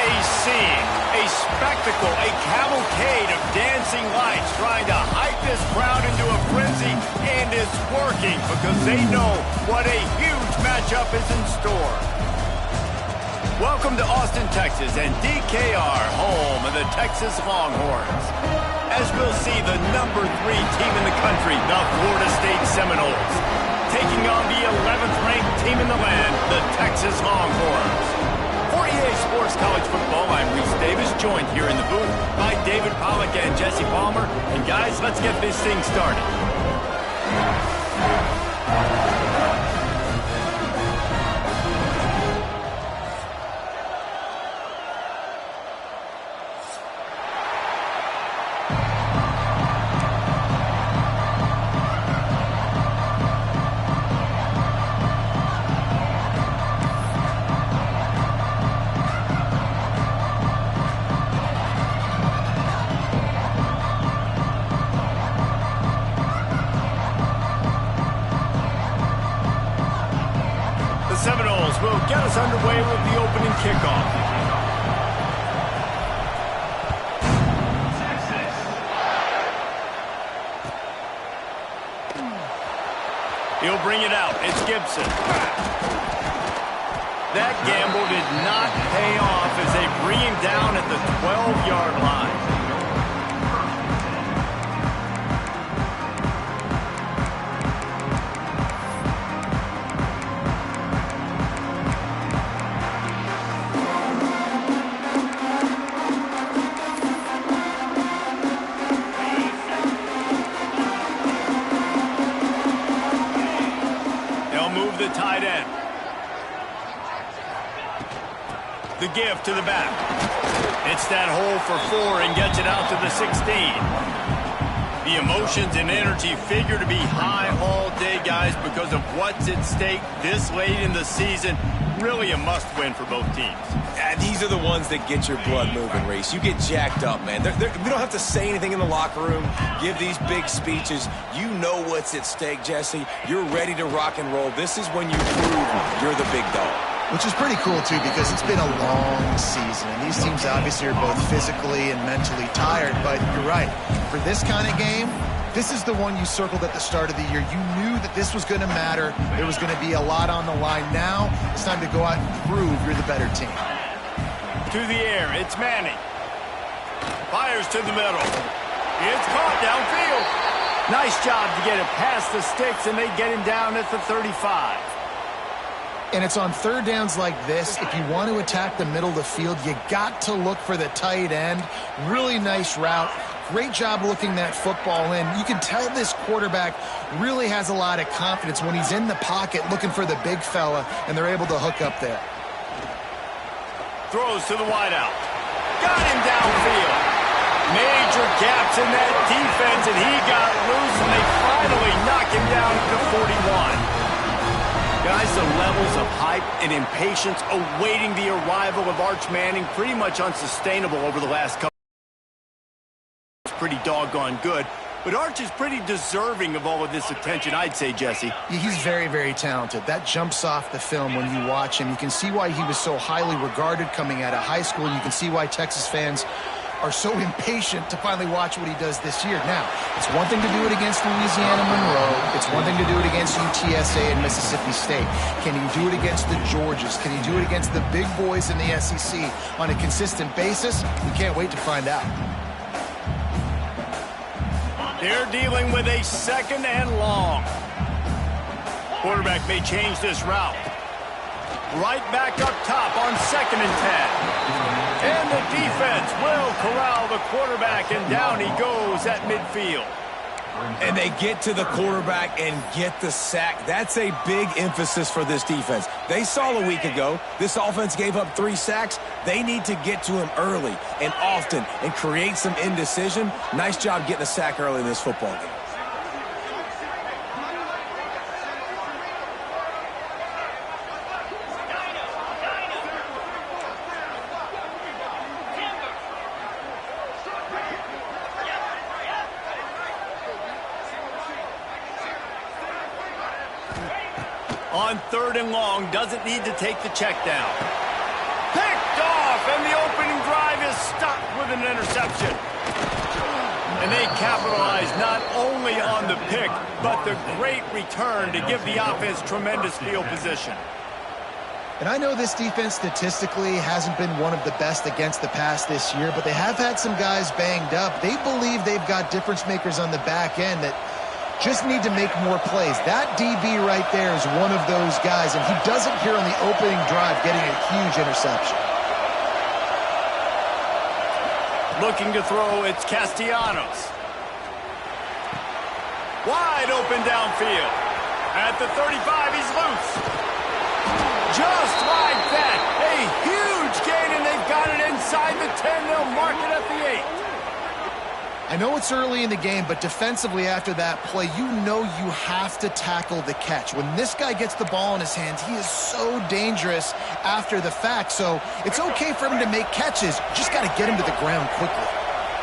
A scene, a spectacle, a cavalcade of dancing lights trying to hype this crowd into a frenzy, and it's working because they know what a huge matchup is in store. Welcome to Austin, Texas, and DKR, home of the Texas Longhorns. As we'll see, the #3 team in the country, the Florida State Seminoles, taking on the 11th ranked team in the land, the Texas Longhorns. For EA Sports College Football, I'm Reese Davis, joined here in the booth by David Pollack and Jesse Palmer. And guys, let's get this thing started. Seminoles will get us underway with the opening kickoff. He'll bring it out. It's Gibson. That gamble did not pay off as they bring him down at the 12-yard line. The tight end. The give to the back. It's that hole for 4 and gets it out to the 16. The emotions and energy figure to be high all day, guys, because of what's at stake this late in the season. Really a must-win for both teams. These are the ones that get your blood moving, Reese. You get jacked up, man. We don't have to say anything in the locker room, give these big speeches. You know what's at stake, Jesse. You're ready to rock and roll. This is when you prove you're the big dog. Which is pretty cool, too, because it's been a long season. And these teams obviously are both physically and mentally tired. But you're right. For this kind of game, this is the one you circled at the start of the year. You knew that this was going to matter. There was going to be a lot on the line. Now it's time to go out and prove you're the better team. To the air, it's Manning. Fires to the middle. It's caught downfield. Nice job to get it past the sticks, and they get him down at the 35. And it's on third downs like this. If you want to attack the middle of the field, you got to look for the tight end. Really nice route. Great job looking that football in. You can tell this quarterback really has a lot of confidence when he's in the pocket looking for the big fella, and they're able to hook up there. Throws to the wideout. Got him downfield. Major gaps in that defense, and he got loose, and they finally knock him down to 41. Guys, the levels of hype and impatience awaiting the arrival of Arch Manning pretty much unsustainable over the last couple. It's pretty doggone good. But Arch is pretty deserving of all of this attention, I'd say, Jesse. He's very, very talented. That jumps off the film when you watch him. You can see why he was so highly regarded coming out of high school. You can see why Texas fans are so impatient to finally watch what he does this year. Now, it's one thing to do it against Louisiana Monroe. It's one thing to do it against UTSA and Mississippi State. Can he do it against the Georgias? Can he do it against the big boys in the SEC on a consistent basis? We can't wait to find out. They're dealing with a second and long. Quarterback may change this route. Right back up top on 2nd and 10. And the defense will corral the quarterback, and down he goes at midfield. And they get to the quarterback and get the sack. That's a big emphasis for this defense. They saw a week ago, this offense gave up 3 sacks. They need to get to him early and often and create some indecision. Nice job getting a sack early in this football game. On 3rd and long, doesn't need to take the check down. Picked off, and the open interception. And they capitalize not only on the pick, but the great return to give the offense tremendous field position. And I know this defense statistically hasn't been one of the best against the pass this year, but they have had some guys banged up. They believe they've got difference makers on the back end that just need to make more plays. That DB right there is one of those guys, and he does it here on the opening drive, getting a huge interception. Looking to throw, it's Castellanos. Wide open downfield. At the 35, he's loose. Just like that. A huge gain, and they've got it inside the 10. They'll mark it at the 8. I know it's early in the game, but defensively after that play, you know you have to tackle the catch. When this guy gets the ball in his hands, he is so dangerous after the fact. So it's okay for him to make catches. Just got to get him to the ground quickly.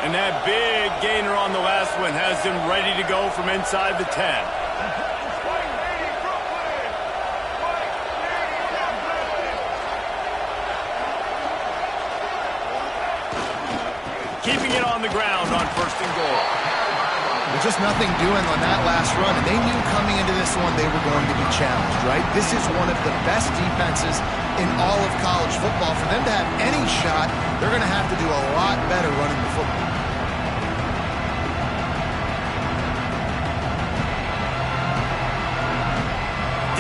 And that big gainer on the last one has him ready to go from inside the 10. Keeping it on the ground on 1st and goal. There's just nothing doing on that last run, and they knew coming into this one they were going to be challenged, right? This is one of the best defenses in all of college football. For them to have any shot, they're going to have to do a lot better running the football.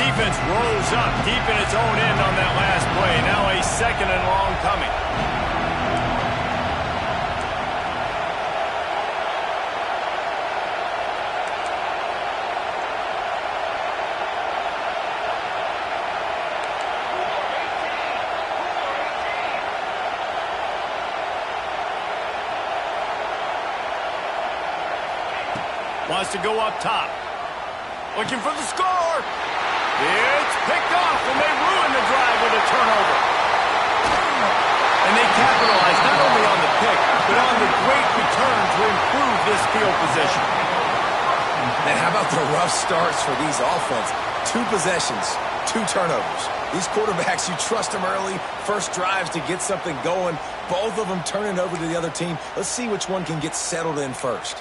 Defense rolls up deep in its own end on that last play. Now a 2nd and long coming. Wants to go up top. Looking for the score. It's picked off, and they ruin the drive with a turnover. And they capitalize not only on the pick, but on the great return to improve this field position. And how about the rough starts for these offense? 2 possessions, 2 turnovers. These quarterbacks, you trust them early, first drives to get something going. Both of them turn it over to the other team. Let's see which one can get settled in first.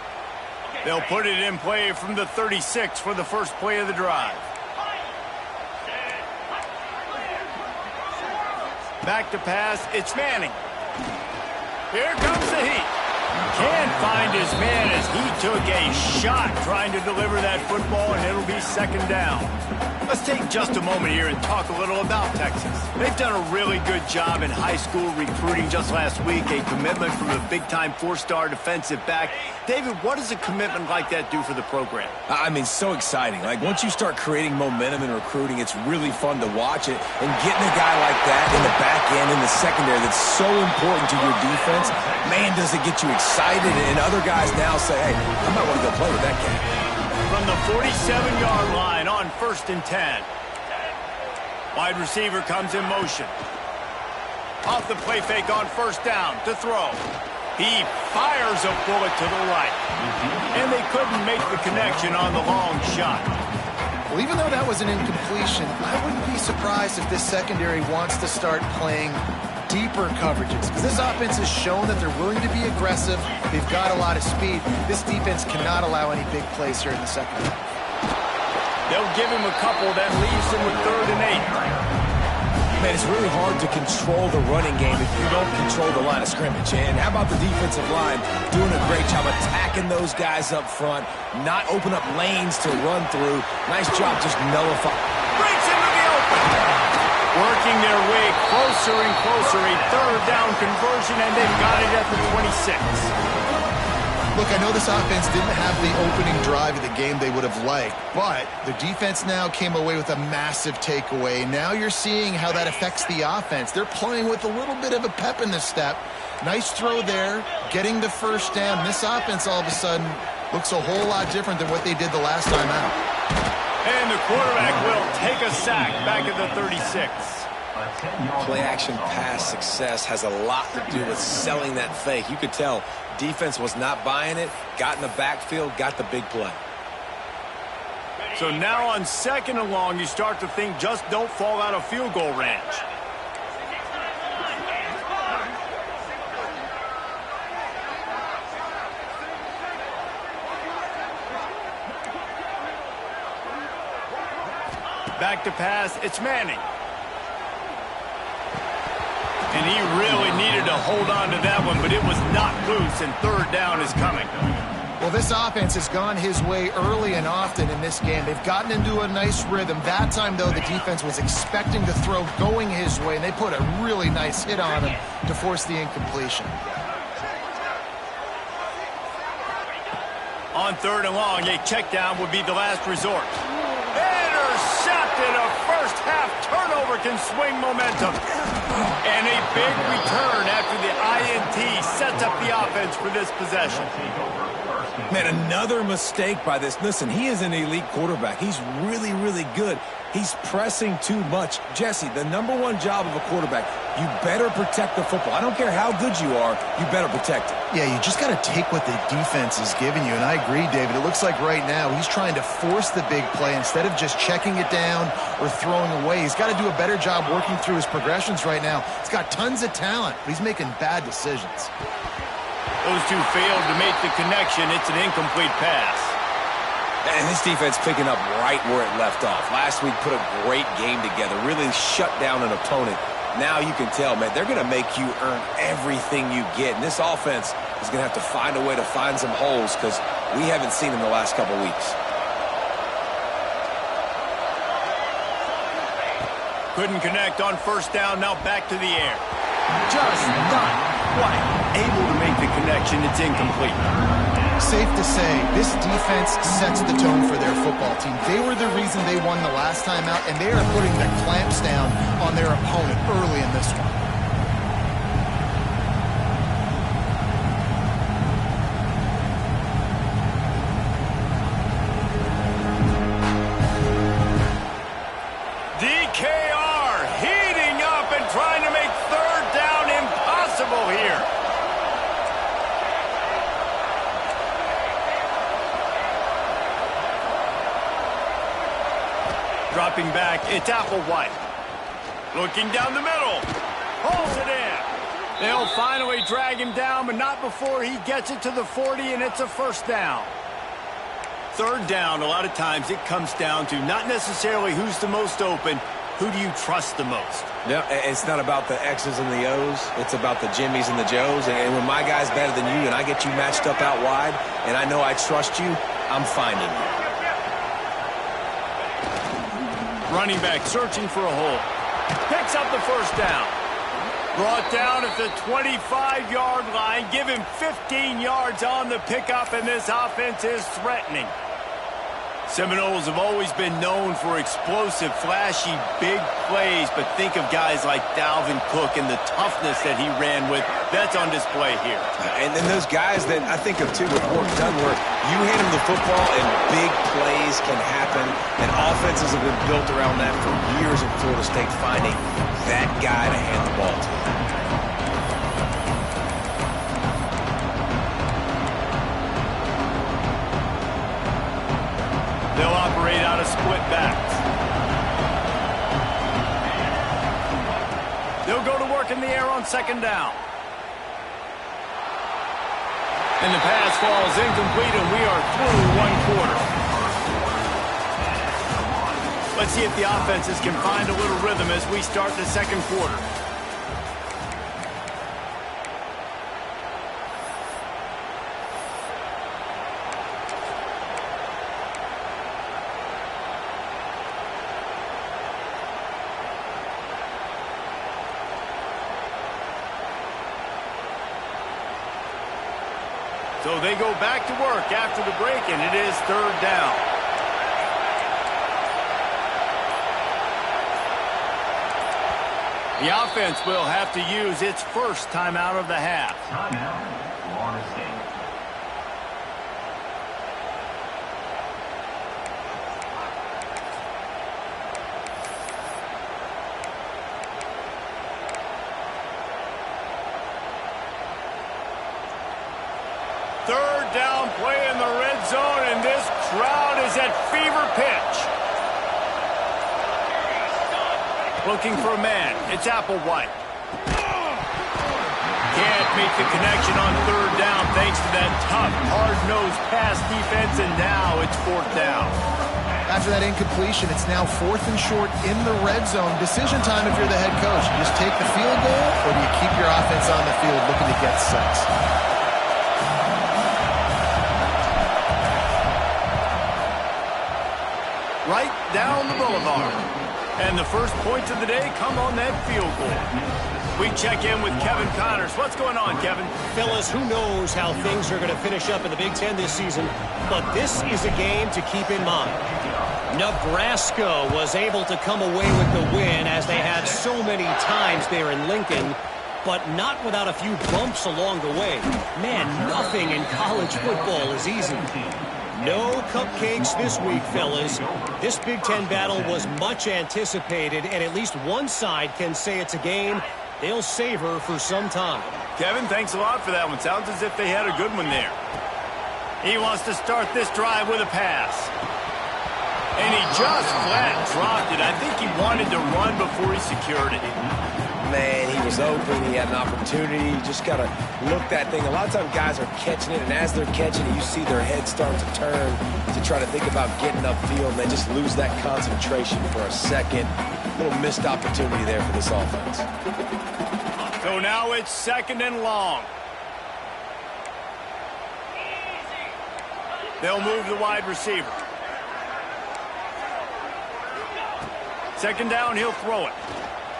They'll put it in play from the 36 for the first play of the drive. Back to pass, it's Manning. Here comes the heat. Can't find his man as he took a shot trying to deliver that football, and it'll be 2nd down. Let's take just a moment here and talk a little about Texas. They've done a really good job in high school recruiting. Just last week, a commitment from a big-time 4-star defensive back. David, what does a commitment like that do for the program? I mean, so exciting. Like, once you start creating momentum in recruiting, it's really fun to watch it. And getting a guy like that in the back end, in the secondary, that's so important to your defense, man, does it get you excited. And other guys now say, hey, I might want to go play with that guy. From the 47-yard line on 1st and 10. Wide receiver comes in motion. Off the play fake on 1st down to throw. He fires a bullet to the right. And they couldn't make the connection on the long shot. Well, even though that was an incompletion, I wouldn't be surprised if this secondary wants to start playing deeper coverages, because this offense has shown that they're willing to be aggressive. They've got a lot of speed. This defense cannot allow any big plays here in the second half. They'll give him a couple. That leaves him with 3rd and 8. Man, it's really hard to control the running game if you don't control the line of scrimmage. And how about the defensive line doing a great job attacking those guys up front, not open up lanes to run through. Nice job just nullifying. Breaks into the open. Working their way closer and closer. A 3rd down conversion, and they've got it at the 26. Look, I know this offense didn't have the opening drive of the game they would have liked, but the defense now came away with a massive takeaway. Now you're seeing how that affects the offense. They're playing with a little bit of a pep in the step. Nice throw there, getting the 1st down. This offense all of a sudden looks a whole lot different than what they did the last time out. And the quarterback will take a sack back at the 36. Play-action pass success has a lot to do with selling that fake. You could tell defense was not buying it, got in the backfield, got the big play. So now on 2nd and long, you start to think just don't fall out of field goal range. Back to pass, it's Manning. And he really needed to hold on to that one, but it was not loose, and third down is coming. Well, this offense has gone his way early and often in this game. They've gotten into a nice rhythm. That time, though, the defense was expecting to throw going his way, and they put a really nice hit on him to force the incompletion. On third and long, a check down would be the last resort. Intercepted. A first half turnover can swing momentum. And a big return after the INT sets up the offense for this possession. Man, another mistake by this. Listen, he is an elite quarterback. He's really, really good. He's pressing too much. Jesse, the #1 job of a quarterback, you better protect the football. I don't care how good you are, you better protect it. Yeah, you just got to take what the defense is giving you. And I agree, David. It looks like right now he's trying to force the big play instead of just checking it down or throwing away. He's got to do a better job working through his progressions right now. He's got tons of talent, but he's making bad decisions. Those two failed to make the connection. It's an incomplete pass. And this defense picking up right where it left off. Last week put a great game together, really shut down an opponent. Now you can tell, man, they're going to make you earn everything you get. And this offense is going to have to find a way to find some holes because we haven't seen them the last couple weeks. Couldn't connect on first down, now back to the air. Just not quite able to make the connection. It's incomplete. Safe to say, this defense sets the tone for their football team. They were the reason they won the last time out, and they are putting the clamps down on their opponent early in this one. DKR heating up and trying to make third down impossible here. Dropping back, it's Applewhite. Looking down the middle. Pulls it in. They'll finally drag him down, but not before he gets it to the 40, and it's a first down. Third down, a lot of times it comes down to not necessarily who's the most open, who do you trust the most? Yeah, it's not about the X's and the O's. It's about the Jimmys and the Joes. And when my guy's better than you and I get you matched up out wide, and I know I trust you, I'm finding you. Running back searching for a hole. Picks up the first down. Brought down at the 25-yard line. Give him 15 yards on the pickup, and this offense is threatening. Seminoles have always been known for explosive, flashy, big plays, but think of guys like Dalvin Cook and the toughness that he ran with. That's on display here. And then those guys that I think of, too, with work done, where you hand them the football and big plays can happen, and offenses have been built around that for years in Florida State, finding that guy to hand the ball to. They'll operate out of split backs. They'll go to work in the air on second down. And the pass falls incomplete, and we are through one quarter. Let's see if the offenses can find a little rhythm as we start the second quarter. So they go back to work after the break, and it is third down. The offense will have to use its first timeout of the half. Timeout, Florida State. Third down play in the red zone, and this crowd is at fever pitch. Looking for a man. It's Applewhite. Can't make the connection on third down thanks to that tough, hard-nosed pass defense, and now it's fourth down. After that incompletion, it's now 4th and short in the red zone. Decision time if you're the head coach. You just take the field goal, or do you keep your offense on the field looking to get 6? Right down the boulevard. And the first points of the day come on that field goal. We check in with Kevin Connors. What's going on, Kevin? Fellas, who knows how things are going to finish up in the Big Ten this season, but this is a game to keep in mind. Nebraska was able to come away with the win as they had so many times there in Lincoln, but not without a few bumps along the way. Man, nothing in college football is easy. No cupcakes this week, fellas. This Big Ten battle was much anticipated, and at least one side can say it's a game they'll savor for some time. Kevin, thanks a lot for that one. Sounds as if they had a good one there. He wants to start this drive with a pass. And he just flat dropped it. I think he wanted to run before he secured it. Man, he was open. He had an opportunity. You just got to look that thing. A lot of times guys are catching it, and as they're catching it, you see their head start to turn to try to think about getting upfield, and they just lose that concentration for a second. A little missed opportunity there for this offense. So now it's 2nd and long. They'll move the wide receiver. 2nd down, he'll throw it.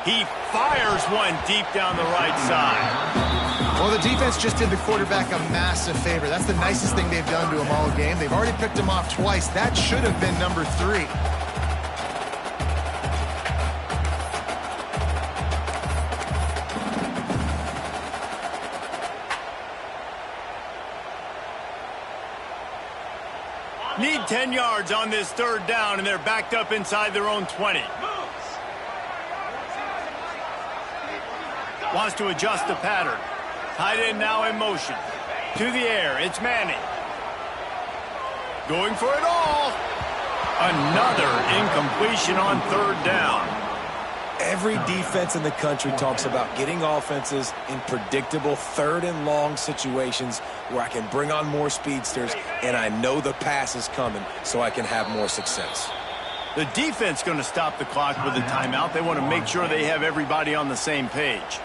He fires one deep down the right side. Well, the defense just did the quarterback a massive favor. That's the nicest thing they've done to him all game. They've already picked him off twice. That should have been number 3. Need 10 yards on this 3rd down, and they're backed up inside their own 20. Wants to adjust the pattern. Tight end now in motion. To the air, it's Manning. Going for it all. Another incompletion on 3rd down. Every defense in the country talks about getting offenses in predictable 3rd and long situations where I can bring on more speedsters and I know the pass is coming so I can have more success. The defense going to stop the clock with a timeout. They want to make sure they have everybody on the same page.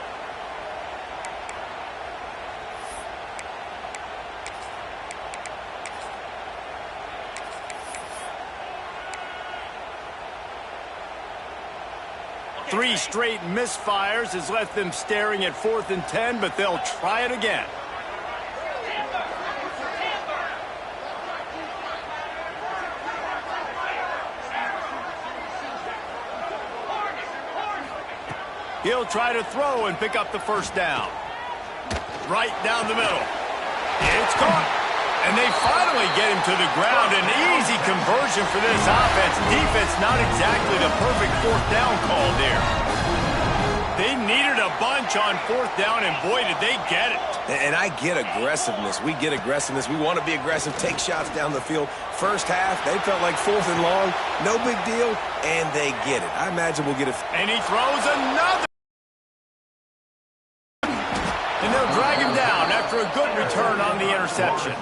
Three straight misfires has left them staring at 4th and 10, but they'll try it again. He'll try to throw and pick up the 1st down. Right down the middle. It's caught. And they finally get him to the ground. An easy conversion for this offense. Defense not exactly the perfect 4th down call there. They needed a bunch on 4th down, and boy, did they get it. And I get aggressiveness. We get aggressiveness. We want to be aggressive, take shots down the field. First half, they felt like 4th and long. No big deal, and they get it. I imagine we'll get it. And he throws another. And they'll drag him down after a good return on the interception.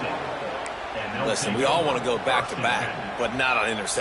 Listen, we all want to go back-to-back, but not on interception.